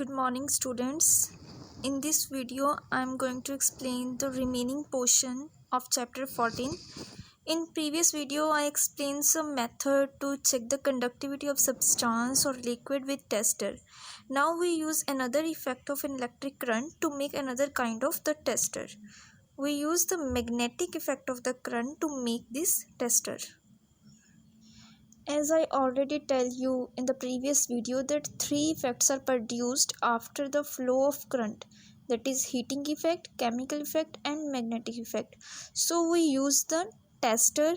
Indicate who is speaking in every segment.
Speaker 1: Good morning, students. In this video, I am going to explain the remaining portion of chapter 14. In previous video, I explained some method to check the conductivity of substance or liquid with tester. Now we use another effect of an electric current to make another kind of the tester. We use the magnetic effect of the current to make this tester. As I already tell you in the previous video that three effects are produced after the flow of current, that is heating effect, chemical effect and magnetic effect. So we use the tester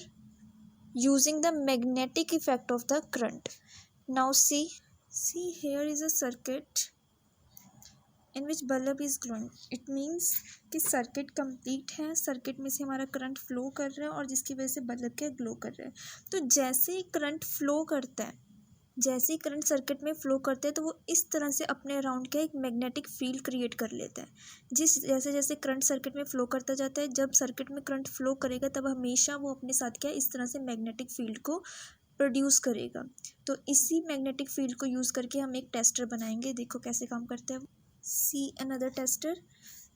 Speaker 1: using the magnetic effect of the current. Now see here is a circuit in which bulb is glowing. It means कि circuit complete है, circuit में से हमारा current flow कर रहा है और जिसकी वजह से बल्ब क्या ग्लो कर रहा है. तो जैसे ही करंट फ्लो करता है, जैसे ही करंट सर्किट में फ्लो करता है तो वो इस तरह से अपने अराउंड का एक मैग्नेटिक फील्ड क्रिएट कर लेता है. जैसे जैसे करंट सर्किट में फ्लो करता जाता है, जब सर्किट में करंट फ्लो करेगा तब हमेशा वो अपने साथ क्या इस तरह से मैग्नेटिक फील्ड को प्रोड्यूस करेगा. तो इसी मैग्नेटिक फील्ड को यूज़ करके हम एक टेस्टर बनाएंगे. देखो कैसे काम करते हैं. See another tester.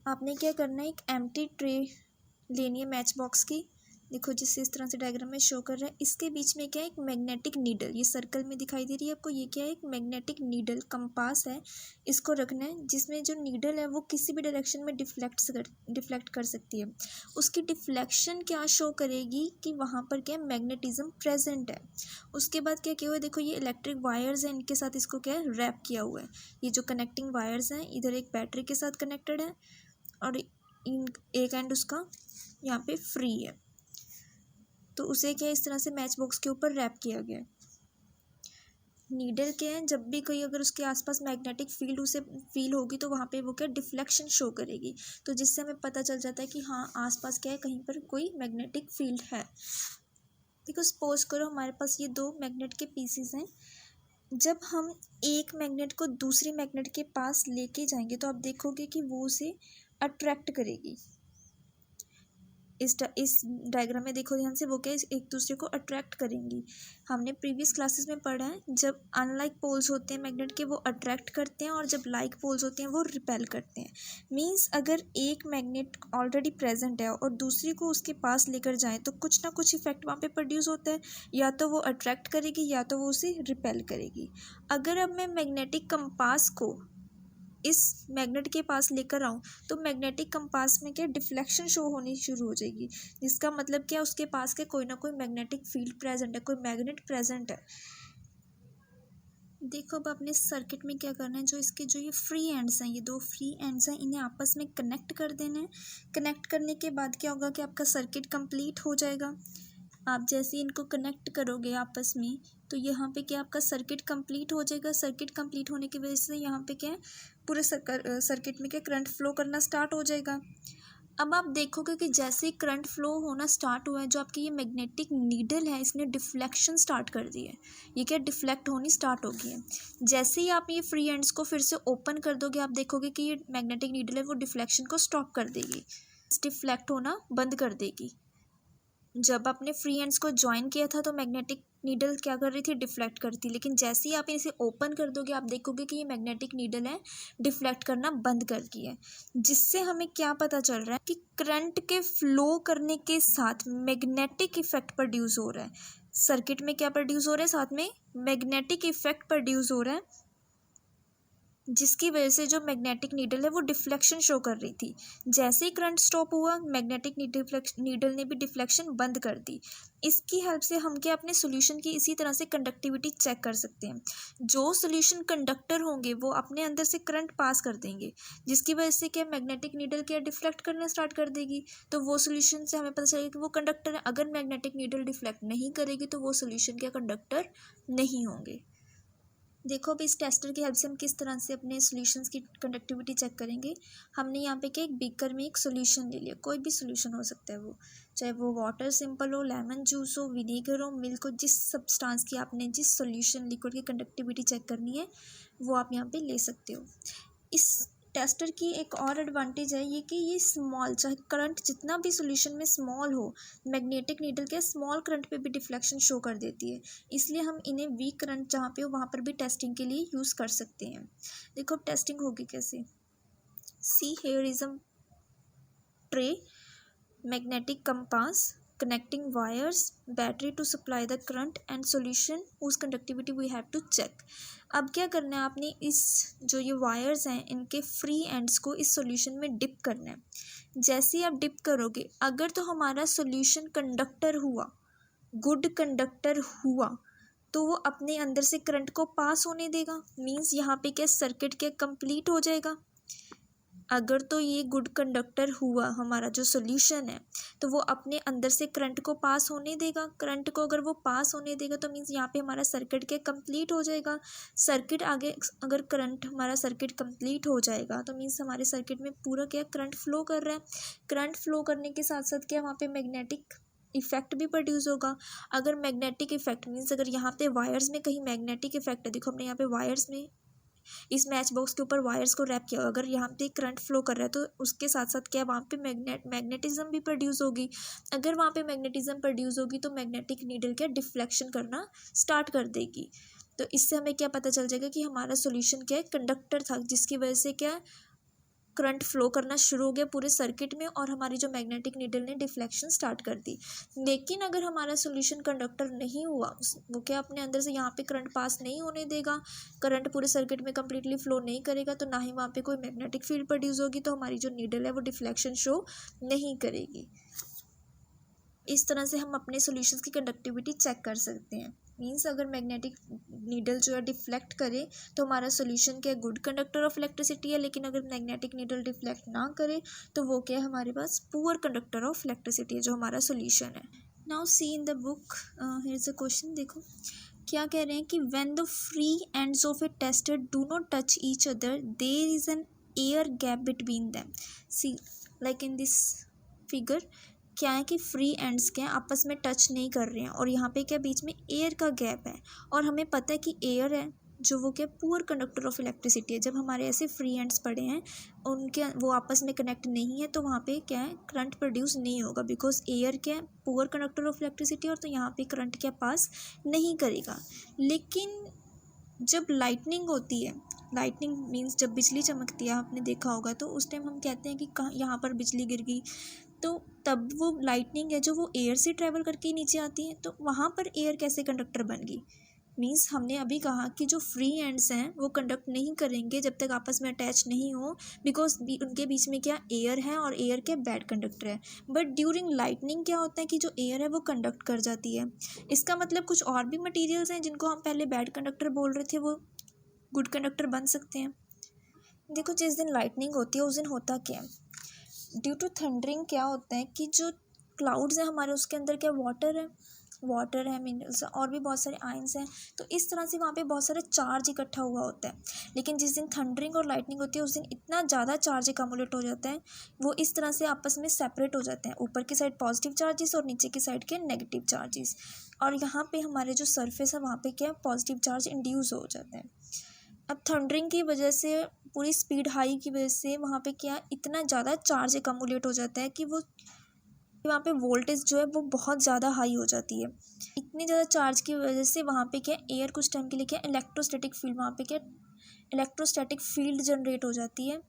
Speaker 1: आपने क्या करना है, एक एम्प्टी ट्रे लेनी है मैच बॉक्स की. देखो जिस इस तरह से डायग्राम में शो कर रहा है. इसके बीच में क्या है, एक मैग्नेटिक नीडल, ये सर्कल में दिखाई दे रही है आपको. ये क्या है, एक मैग्नेटिक नीडल कंपास है. इसको रखना है जिसमें जो नीडल है वो किसी भी डायरेक्शन में डिफ्लेक्ट कर सकती है. उसकी डिफ्लेक्शन क्या शो करेगी कि वहाँ पर क्या मैग्नेटिज्म प्रेजेंट है. उसके बाद क्या किया हुआ है, देखो ये इलेक्ट्रिक वायर्स हैं, इनके साथ इसको क्या है रैप किया हुआ है. ये जो कनेक्टिंग वायर्स हैं इधर एक बैटरी के साथ कनेक्टेड है और एक एंड उसका यहाँ पे फ्री है. तो उसे क्या इस तरह से मैच बॉक्स के ऊपर रैप किया गया है. नीडल क्या है, जब भी कोई अगर उसके आसपास मैग्नेटिक फील्ड उसे फील होगी तो वहाँ पे वो क्या डिफ्लेक्शन शो करेगी. तो जिससे हमें पता चल जाता है कि हाँ आसपास क्या है, कहीं पर कोई मैग्नेटिक फील्ड है. देखो सपोज करो हमारे पास ये दो मैग्नेट के पीसीज हैं. जब हम एक मैग्नेट को दूसरी मैग्नेट के पास लेके जाएंगे तो आप देखोगे कि वो उसे अट्रैक्ट करेगी. इस डायग्राम में देखो ध्यान से, वो क्या एक दूसरे को अट्रैक्ट करेंगी. हमने प्रीवियस क्लासेस में पढ़ा है जब अनलाइक पोल्स होते हैं मैग्नेट के वो अट्रैक्ट करते हैं और जब लाइक पोल्स होते हैं वो रिपेल करते हैं. मींस अगर एक मैग्नेट ऑलरेडी प्रेजेंट है और दूसरी को उसके पास लेकर जाएं तो कुछ ना कुछ इफेक्ट वहाँ पे प्रोड्यूस होता है. या तो वो अट्रैक्ट करेगी या तो वो उसे रिपेल करेगी. अगर अब मैं मैग्नेटिक कंपास को इस मैग्नेट के पास लेकर आऊँ तो मैग्नेटिक कंपास में क्या डिफ्लेक्शन शो होनी शुरू हो जाएगी. जिसका मतलब क्या उसके पास के कोई ना कोई मैग्नेटिक फील्ड प्रेजेंट है, कोई मैग्नेट प्रेजेंट है. देखो अब आपने सर्किट में क्या करना है, जो इसके जो ये फ्री एंड्स हैं, ये दो फ्री एंड्स हैं, इन्हें आपस में कनेक्ट कर देना है. कनेक्ट करने के बाद क्या होगा कि आपका सर्किट कंप्लीट हो जाएगा. आप जैसे इनको कनेक्ट करोगे आपस में तो यहाँ पे क्या आपका सर्किट कंप्लीट हो जाएगा. सर्किट कंप्लीट होने की वजह से यहाँ पे क्या है पूरे सर्किट में क्या करंट फ्लो करना स्टार्ट हो जाएगा. अब आप देखोगे कि जैसे ही करंट फ्लो होना स्टार्ट हुआ है, जो आपकी ये मैग्नेटिक नीडल है इसने डिफ्लेक्शन स्टार्ट कर दी है. ये क्या डिफ्लेक्ट होनी स्टार्ट हो गई है. जैसे ही आप ये फ्री एंड्स को फिर से ओपन कर दोगे आप देखोगे कि ये मैग्नेटिक नीडल है वो डिफ्लेक्शन को स्टॉप कर देगी, डिफ्लेक्ट होना बंद कर देगी. जब आपने फ्री एंड्स को ज्वाइन किया था तो मैग्नेटिक नीडल क्या कर रही थी, डिफ्लेक्ट करती. लेकिन जैसे ही आप इसे ओपन कर दोगे आप देखोगे कि ये मैग्नेटिक नीडल है डिफ्लेक्ट करना बंद कर दी है. जिससे हमें क्या पता चल रहा है कि करंट के फ्लो करने के साथ मैग्नेटिक इफेक्ट प्रोड्यूस हो रहा है. सर्किट में क्या प्रोड्यूस हो रहा है, साथ में मैग्नेटिक इफेक्ट प्रोड्यूस हो रहा है, जिसकी वजह से जो मैग्नेटिक नीडल है वो डिफ्लेक्शन शो कर रही थी. जैसे ही करंट स्टॉप हुआ मैग्नेटिक नीडल ने भी डिफ्लेक्शन बंद कर दी. इसकी हेल्प से हम क्या अपने सॉल्यूशन की इसी तरह से कंडक्टिविटी चेक कर सकते हैं. जो सॉल्यूशन कंडक्टर होंगे वो अपने अंदर से करंट पास कर देंगे, जिसकी वजह से क्या मैग्नेटिक नीडल क्या डिफ्लेक्ट करना स्टार्ट कर देगी. तो वो सॉल्यूशन से हमें पता चलेगा कि वो कंडक्टर है. अगर मैग्नेटिक नीडल डिफ्लेक्ट नहीं करेगी तो वो सॉल्यूशन क्या कंडक्टर नहीं होंगे. देखो अब इस टेस्टर की हेल्प से हम किस तरह से अपने सॉल्यूशंस की कंडक्टिविटी चेक करेंगे. हमने यहाँ पे क्या एक बीकर में एक सॉल्यूशन ले लिया, कोई भी सॉल्यूशन हो सकता है वो, चाहे वो वाटर सिंपल हो, लेमन जूस हो, विनेगर हो, मिल्क हो. जिस सब्सटेंस की आपने जिस सॉल्यूशन लिक्विड की कंडक्टिविटी चेक करनी है वो आप यहाँ पे ले सकते हो. इस टेस्टर की एक और एडवांटेज है ये कि ये स्मॉल, चाहे करंट जितना भी सॉल्यूशन में स्मॉल हो, मैग्नेटिक नीडल के स्मॉल करंट पे भी डिफ्लेक्शन शो कर देती है। इसलिए हम इन्हें वीक करंट जहाँ पे हो वहाँ पर भी टेस्टिंग के लिए यूज़ कर सकते हैं। देखो अब टेस्टिंग होगी कैसे। See here is a tray, magnetic compass, connecting wires, battery to supply the current and solution whose conductivity we have to check। अब क्या करना है, आपने इस जो ये वायर्स हैं इनके फ्री एंड्स को इस सॉल्यूशन में डिप करना है। जैसे ही आप डिप करोगे, अगर तो हमारा सॉल्यूशन कंडक्टर हुआ, गुड कंडक्टर हुआ, तो वो अपने अंदर से करंट को पास होने देगा। मीन्स यहाँ पे क्या सर्किट क्या कंप्लीट हो जाएगा। अगर तो ये गुड कंडक्टर हुआ हमारा जो सॉल्यूशन है, तो वो अपने अंदर से करंट को पास होने देगा। करंट को अगर वो पास होने देगा तो मीन्स यहाँ पे हमारा सर्किट क्या कंप्लीट हो जाएगा। सर्किट आगे अगर करंट हमारा सर्किट कंप्लीट हो जाएगा तो मीन्स हमारे सर्किट में पूरा क्या करंट फ्लो कर रहा है। करंट फ्लो करने के साथ साथ क्या वहाँ पे मैग्नेटिक इफेक्ट भी प्रोड्यूस होगा। अगर मैग्नेटिक इफेक्ट मीन्स अगर यहाँ पे वायर्स में कहीं मैग्नेटिक इफेक्ट है, देखो हमने यहाँ पे वायर्स में इस मैच बॉक्स के ऊपर वायर्स को रैप किया, अगर यहाँ पे करंट फ्लो कर रहा है तो उसके साथ साथ क्या वहाँ पे मैग्नेटिज्म भी प्रोड्यूस होगी। अगर वहाँ पे मैग्नेटिज्म प्रोड्यूस होगी तो मैग्नेटिक नीडल क्या डिफ्लेक्शन करना स्टार्ट कर देगी। तो इससे हमें क्या पता चल जाएगा कि हमारा सॉल्यूशन क्या है, कंडक्टर था, जिसकी वजह से क्या करंट फ्लो करना शुरू हो गया पूरे सर्किट में और हमारी जो मैग्नेटिक नीडल ने डिफ्लेक्शन स्टार्ट कर दी। लेकिन अगर हमारा सॉल्यूशन कंडक्टर नहीं हुआ, वो क्या अपने अंदर से यहाँ पे करंट पास नहीं होने देगा, करंट पूरे सर्किट में कम्प्लीटली फ्लो नहीं करेगा, तो ना ही वहाँ पे कोई मैग्नेटिक फील्ड प्रोड्यूस होगी, तो हमारी जो नीडल है वो डिफ्लेक्शन शो नहीं करेगी। इस तरह से हम अपने सॉल्यूशंस की कंडक्टिविटी चेक कर सकते हैं। मीन्स अगर मैग्नेटिक नीडल जो है डिफ्लेक्ट करे तो हमारा सॉल्यूशन क्या गुड कंडक्टर ऑफ इलेक्ट्रिसिटी है, लेकिन अगर मैग्नेटिक नीडल डिफ्लेक्ट ना करे तो वो क्या है हमारे पास पुअर कंडक्टर ऑफ इलेक्ट्रिसिटी है, जो हमारा सॉल्यूशन है। Now see in the book, here is a question. देखो क्या कह रहे हैं कि when the free ends of a tester do not touch each other there is an air gap between them. See like in this figure क्या है कि free ends क्या आपस में टच नहीं कर रहे हैं और यहाँ पे क्या बीच में एयर का गैप है, और हमें पता है कि एयर है जो वो क्या पुअर कंडक्टर ऑफ इलेक्ट्रिसिटी है। जब हमारे ऐसे फ्री एंड्स पड़े हैं उनके वो आपस में कनेक्ट नहीं है तो वहाँ पे क्या है करंट प्रोड्यूस नहीं होगा, बिकॉज एयर क्या है पुअर कंडक्टर ऑफ इलेक्ट्रिसिटी, और तो यहाँ पे करंट क्या पास नहीं करेगा। लेकिन जब लाइटनिंग होती है, लाइटनिंग मीन्स जब बिजली चमकती है, आपने देखा होगा, तो उस टाइम हम कहते हैं कि कहाँ यहाँ पर बिजली गिर गई, तो तब वो लाइटनिंग है जो वो एयर से ट्रैवल करके नीचे आती है, तो वहाँ पर एयर कैसे कंडक्टर बन गई। मीन्स हमने अभी कहा कि जो फ्री एंड्स हैं वो कंडक्ट नहीं करेंगे जब तक आपस में अटैच नहीं हो, बिकॉज उनके बीच में क्या एयर है और एयर क्या बैड कंडक्टर है। बट ड्यूरिंग लाइटनिंग क्या होता है कि जो एयर है वो कंडक्ट कर जाती है। इसका मतलब कुछ और भी मटीरियल्स हैं जिनको हम पहले बैड कंडक्टर बोल रहे थे वो गुड कंडक्टर बन सकते हैं। देखो जिस दिन लाइटनिंग होती है उस दिन होता क्या है, ड्यू टू थंडरिंग क्या होता है कि जो क्लाउड्स हैं हमारे उसके अंदर क्या वाटर है मिनरल्स और भी बहुत सारे आयंस हैं, तो इस तरह से वहाँ पे बहुत सारा चार्ज इकट्ठा हुआ होता है। लेकिन जिस दिन थंडरिंग और लाइटनिंग होती है उस दिन इतना ज़्यादा चार्ज एकमुलेट हो जाता है, वो इस तरह से आपस में सेपरेट हो जाते हैं, ऊपर की साइड पॉजिटिव चार्जेस और नीचे की साइड के नेगेटिव चार्जेस, और यहाँ पे हमारे जो सरफेस है वहाँ पे क्या पॉजिटिव चार्ज इंड्यूस हो जाते हैं। अब थंडरिंग की वजह से पूरी स्पीड हाई की वजह से वहाँ पे क्या इतना ज़्यादा चार्ज एकमुलेट हो जाता है कि वो वहाँ पे वोल्टेज जो है वो बहुत ज़्यादा हाई हो जाती है। इतनी ज़्यादा चार्ज की वजह से वहाँ पे क्या एयर कुछ टाइम के लिए क्या इलेक्ट्रोस्टैटिक फील्ड, वहाँ पे क्या इलेक्ट्रोस्टैटिक फील्ड जनरेट हो जाती है।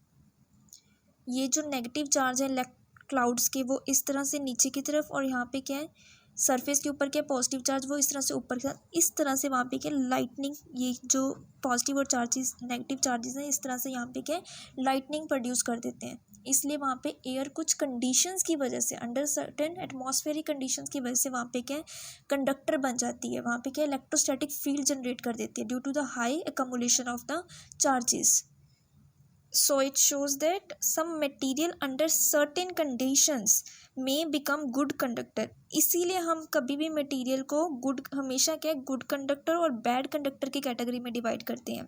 Speaker 1: ये जो नेगेटिव चार्ज है क्लाउड्स के वो इस तरह से नीचे की तरफ, और यहाँ पे क्या है सरफेस के ऊपर क्या पॉजिटिव चार्ज वो इस तरह से ऊपर का, इस तरह से वहाँ पे क्या लाइटनिंग, ये जो पॉजिटिव और चार्जेस नेगेटिव चार्जेस हैं इस तरह से यहाँ पे क्या लाइटनिंग प्रोड्यूस कर देते हैं। इसलिए वहाँ पे एयर कुछ कंडीशंस की वजह से अंडर सर्टेन एटमॉस्फेरिक कंडीशंस की वजह से वहाँ पे क्या कंडक्टर बन जाती है, वहाँ पे क्या इलेक्ट्रोस्टैटिक फील्ड जनरेट कर देती है due to the high accumulation of the charges. So it shows that some material under certain conditions may become good conductor। इसीलिए हम कभी भी मटेरियल को गुड हमेशा क्या गुड कंडक्टर और बैड कंडक्टर की कैटेगरी में डिवाइड करते हैं।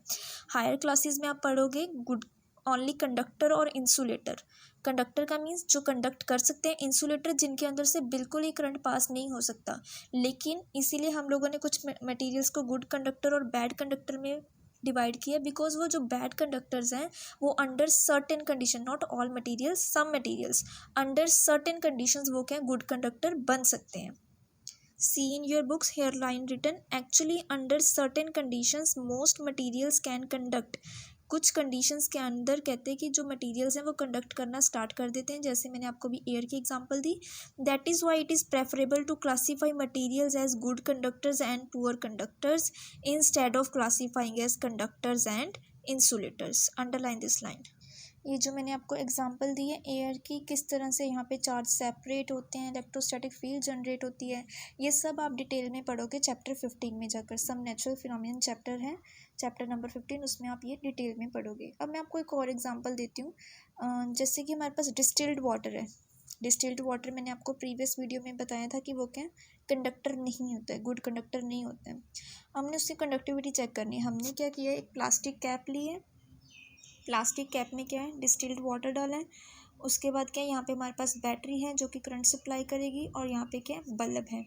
Speaker 1: हायर क्लासेस में आप पढ़ोगे गुड ओनली कंडक्टर और इंसुलेटर। कंडक्टर का मीन्स जो कंडक्ट कर सकते हैं, इंसुलेटर जिनके अंदर से बिल्कुल ही करंट पास नहीं हो सकता। लेकिन इसीलिए हम लोगों ने कुछ मटेरियल्स को गुड कंडक्टर और बैड कंडक्टर में डिवाइड किया बिकॉज वो जो बैड कंडक्टर्स हैं वो under certain condition, not all materials, some materials under certain conditions वो क्या गुड कंडक्टर बन सकते हैं. See in your books hairline written actually under certain conditions most materials can conduct. कुछ कंडीशंस के अंदर कहते हैं कि जो मटेरियल्स हैं वो कंडक्ट करना स्टार्ट कर देते हैं, जैसे मैंने आपको भी एयर की एग्जांपल दी. That is why it is preferable to classify materials as good conductors and poor conductors instead of classifying as conductors and insulators. Underline this line. ये जो मैंने आपको एग्जांपल दी है एयर की, किस तरह से यहाँ पे चार्ज सेपरेट होते हैं, इलेक्ट्रोस्टैटिक फील्ड जनरेट होती है, ये सब आप डिटेल में पढ़ोगे चैप्टर 15 में जाकर. सम नेचुरल फिनोमिनन चैप्टर है, चैप्टर नंबर 15, उसमें आप ये डिटेल में पढ़ोगे. अब मैं आपको एक और एग्जांपल देती हूँ. जैसे कि हमारे पास डिस्टिल्ड वाटर है. डिस्टिल्ड वाटर मैंने आपको प्रीवियस वीडियो में बताया था कि वो क्या कंडक्टर नहीं होता है, गुड कंडक्टर नहीं होता है. हमने उसकी कंडक्टिविटी चेक करनी है. हमने क्या किया, एक प्लास्टिक कैप ली है. प्लास्टिक कैप में क्या है, डिस्टिल्ड वाटर डाला है. उसके बाद क्या है, यहाँ पे हमारे पास बैटरी है जो कि करंट सप्लाई करेगी, और यहाँ पे क्या है, बल्ब है.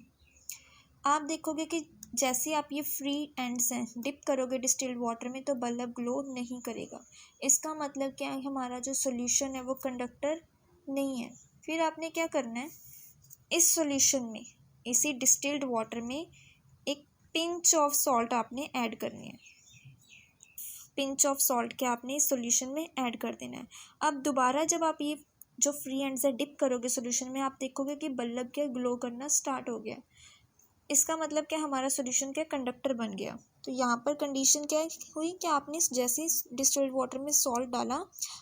Speaker 1: आप देखोगे कि जैसे आप ये फ्री एंड्स हैं डिप करोगे डिस्टिल्ड वाटर में तो बल्ब ग्लो नहीं करेगा. इसका मतलब क्या है, हमारा जो सोल्यूशन है वो कंडक्टर नहीं है. फिर आपने क्या करना है, इस सोल्यूशन में, इसी डिस्टिल्ड वाटर में एक पिंच ऑफ सॉल्ट आपने ऐड करनी है. पिंच ऑफ सॉल्ट क्या आपने इस सोल्यूशन में ऐड कर देना है. अब दोबारा जब आप ये जो फ्री एंड से डिप करोगे सोल्यूशन में, आप देखोगे कि बल्ब क्या ग्लो करना स्टार्ट हो गया. इसका मतलब क्या, हमारा सोल्यूशन क्या कंडक्टर बन गया. तो यहाँ पर कंडीशन क्या हुई कि आपने जैसे ही डिस्टिल्ड वाटर में सॉल्ट डाला,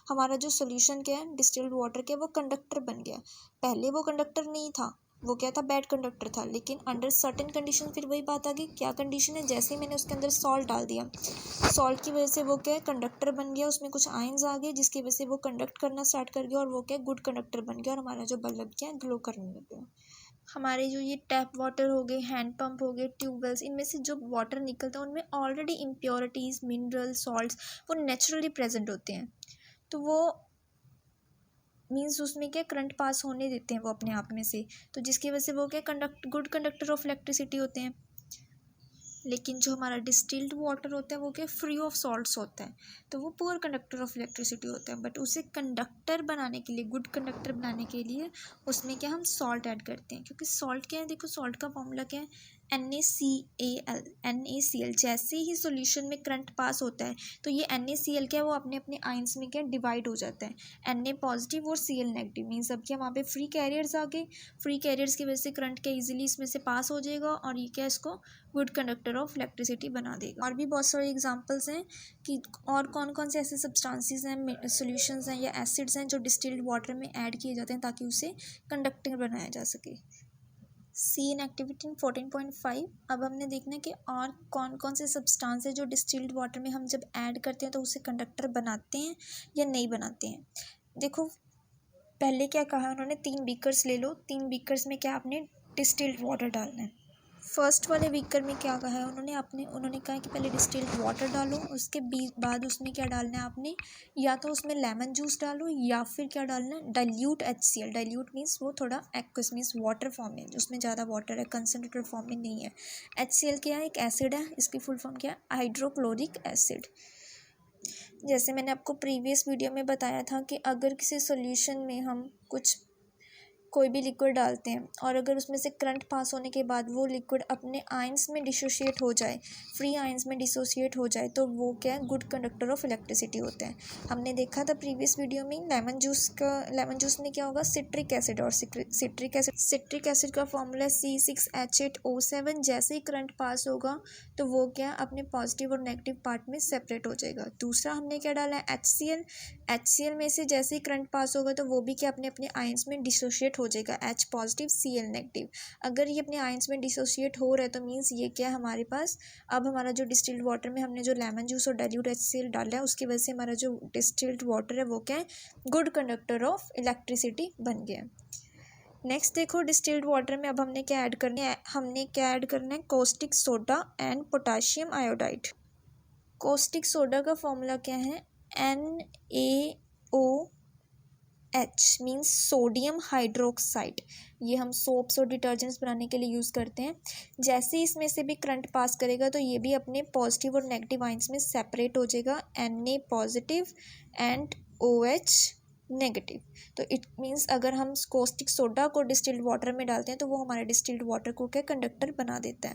Speaker 1: हमारा जो सोल्यूशन क्या है डिस्टिल्ड वाटर के, वो कंडक्टर बन गया. पहले वो कंडक्टर नहीं था, वो क्या था, बैड कंडक्टर था. लेकिन अंडर सर्टेन कंडीशन फिर वही बात आ गई. क्या कंडीशन है, जैसे ही मैंने उसके अंदर सॉल्ट डाल दिया, सॉल्ट की वजह से वो क्या है कंडक्टर बन गया. उसमें कुछ आयंस आ गए जिसकी वजह से वो कंडक्ट करना स्टार्ट कर गया, और वो क्या गुड कंडक्टर बन गया, और हमारा जो बल्ब क्या है ग्लो करने लग गया. हमारे जो ये टैप वाटर हो गए, हैंड पंप हो गए, ट्यूबवेल्स, इनमें से जो वाटर निकलता है उनमें ऑलरेडी इम्प्योरिटीज़, मिनरल सॉल्ट्स वो नेचुरली प्रेजेंट होते हैं. तो वो मीन्स उसमें क्या करंट पास होने देते हैं वो अपने आप में से, तो जिसकी वजह से वो क्या गुड कंडक्टर ऑफ इलेक्ट्रिसिटी होते हैं. लेकिन जो हमारा डिस्टिल्ड वाटर होता है वो क्या फ्री ऑफ सॉल्ट्स होता है, तो वो पुअर कंडक्टर ऑफ इलेक्ट्रिसिटी होता है. बट उसे कंडक्टर बनाने के लिए, गुड कंडक्टर बनाने के लिए उसमें क्या हम सॉल्ट ऐड करते हैं. क्योंकि सॉल्ट क्या है, देखो सॉल्ट का फॉर्मूला क्या है, NaCl. NaCl जैसे ही सॉल्यूशन में करंट पास होता है तो ये NaCl क्या है, वो अपने अपने आयंस में क्या डिवाइड हो जाता है. Na पॉजिटिव और Cl नेगेटिव, मीन्स अब क्या वहाँ पे फ्री कैरियर्स आ गए. फ्री कैरियर्स की वजह से करंट क्या इजीली इसमें से पास हो जाएगा, और ये क्या इसको गुड कंडक्टर ऑफ इलेक्ट्रिसिटी बना देगा. और भी बहुत सारे एग्जांपल्स हैं कि और कौन कौन से ऐसे सब्सटेंसेस हैं, सॉल्यूशंस हैं या एसिड्स हैं जो डिस्टिल्ड वाटर में ऐड किए जाते हैं ताकि उसे कंडक्टर बनाया जा सके. सी इन एक्टिविटी 14.5. अब हमने देखना है कि और कौन कौन से सब्सटेंस है जो डिस्टिल्ड वाटर में हम जब ऐड करते हैं तो उसे कंडक्टर बनाते हैं या नहीं बनाते हैं. देखो पहले क्या कहा उन्होंने, 3 बीकर्स ले लो. 3 बीकर्स में क्या आपने डिस्टिल्ड वाटर डालना है. फर्स्ट वाले बीकर में क्या कहा है उन्होंने कहा कि पहले डिस्टिल्ड वाटर डालो, उसके बाद उसमें क्या डालना है आपने, या तो उसमें लेमन जूस डालो या फिर क्या डालना है, डाइल्यूट HCl. डाइल्यूट मीन्स वो थोड़ा एक्वस मीन्स वाटर फॉर्म में, उसमें ज़्यादा वाटर है, कंसनट्रेटेड फॉर्म में नहीं है. HCl क्या है, एक एसिड है, इसकी फुल फॉर्म क्या है, हाइड्रोक्लोरिक एसिड. जैसे मैंने आपको प्रीवियस वीडियो में बताया था कि अगर किसी सॉल्यूशन में हम कोई भी लिक्विड डालते हैं और अगर उसमें से करंट पास होने के बाद वो लिक्विड अपने आयंस में डिसोशिएट हो जाए, फ्री आयंस में डिसोशिएट हो जाए, तो वो क्या है, गुड कंडक्टर ऑफ इलेक्ट्रिसिटी होते हैं. हमने देखा था प्रीवियस वीडियो में लेमन जूस में क्या होगा, सिट्रिक एसिड. और सिट्रिक एसिड का फॉर्मूला C6H8O7. जैसे ही करंट पास होगा तो वो क्या अपने पॉजिटिव और नेगेटिव पार्ट में सेपरेट हो जाएगा. दूसरा हमने क्या डाला है, HCl में से जैसे ही करंट पास होगा तो वो भी क्या अपने अपने आयंस में डिसोशिएट हो जाएगा, H पॉजिटिव Cl नेगेटिव. अगर ये अपने आयंस में डिसोशिएट हो रहा है तो मीन्स ये क्या हमारे पास, अब हमारा जो डिस्टिल्ड वाटर में हमने जो लेमन जूस और डाइल्यूट HCl डाला है उसकी वजह से हमारा जो डिस्टिल्ड वाटर है वो क्या है, गुड कंडक्टर ऑफ इलेक्ट्रिसिटी बन गया. नेक्स्ट देखो डिस्टिल्ड वाटर में अब हमने क्या ऐड करना है, caustic soda and potassium iodide. Caustic soda का फॉर्मूला क्या है, NaO H means sodium hydroxide. ये हम सोप्स और डिटर्जेंट्स बनाने के लिए यूज़ करते हैं। जैसे ही इसमें से भी करंट पास करेगा तो ये भी अपने पॉजिटिव और नेगेटिव आइंस में सेपरेट हो जाएगा, Na positive and OH negative. तो इट मीन्स अगर हम कोस्टिक सोडा को डिस्टिल्ड वाटर में डालते हैं तो वो हमारे डिस्टिल्ड वाटर को क्या कंडक्टर बना देता है।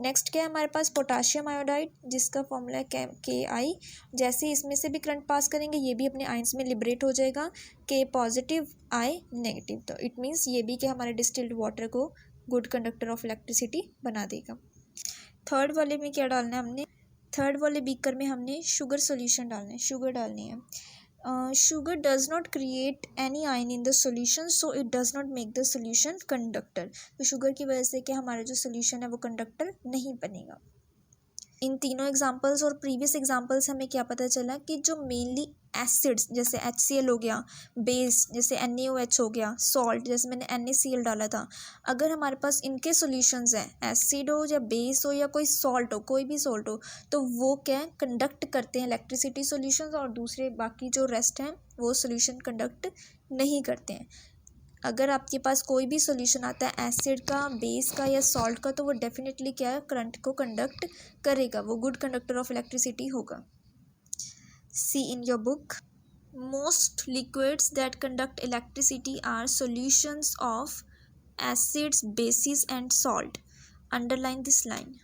Speaker 1: नेक्स्ट क्या है हमारे पास, पोटाशियम आयोडाइड, जिसका फॉर्मूला है Ki। जैसे ही इसमें से भी करंट पास करेंगे ये भी अपने आइंस में लिबरेट हो जाएगा, K पॉजिटिव I नेगेटिव। तो इट मीन्स ये भी क्या हमारे डिस्टिल्ड वाटर को गुड कंडक्टर ऑफ इलेक्ट्रिसिटी बना देगा। थर्ड वाले में क्या डालना है हमने, थर्ड वाले बीकर में हमने शुगर सोल्यूशन डालना है, शुगर डालनी है। sugar does not create any ion in the solution, so it does not make the solution conductor। तो शुगर की वजह से क्या हमारा जो सोल्यूशन है वो कंडक्टर नहीं बनेगा। इन तीनों एग्जांपल्स और प्रीवियस एग्जांपल्स हमें क्या पता चला कि जो मेनली एसिड्स जैसे HCl हो गया, बेस जैसे NaOH हो गया, सॉल्ट जैसे मैंने NaCl डाला था, अगर हमारे पास इनके सॉल्यूशंस हैं, एसिड हो या बेस हो या कोई सॉल्ट हो, कोई भी सॉल्ट हो, तो वो क्या कंडक्ट करते हैं इलेक्ट्रिसिटी सॉल्यूशंस, और दूसरे बाकी जो रेस्ट हैं वो सॉल्यूशन कंडक्ट नहीं करते हैं। अगर आपके पास कोई भी सॉल्यूशन आता है एसिड का, बेस का या सॉल्ट का, तो वो डेफिनेटली क्या है, करंट को कंडक्ट करेगा, वो गुड कंडक्टर ऑफ इलेक्ट्रिसिटी होगा। See in your book, most liquids that conduct electricity are solutions of acids, bases and salt. Underline this line.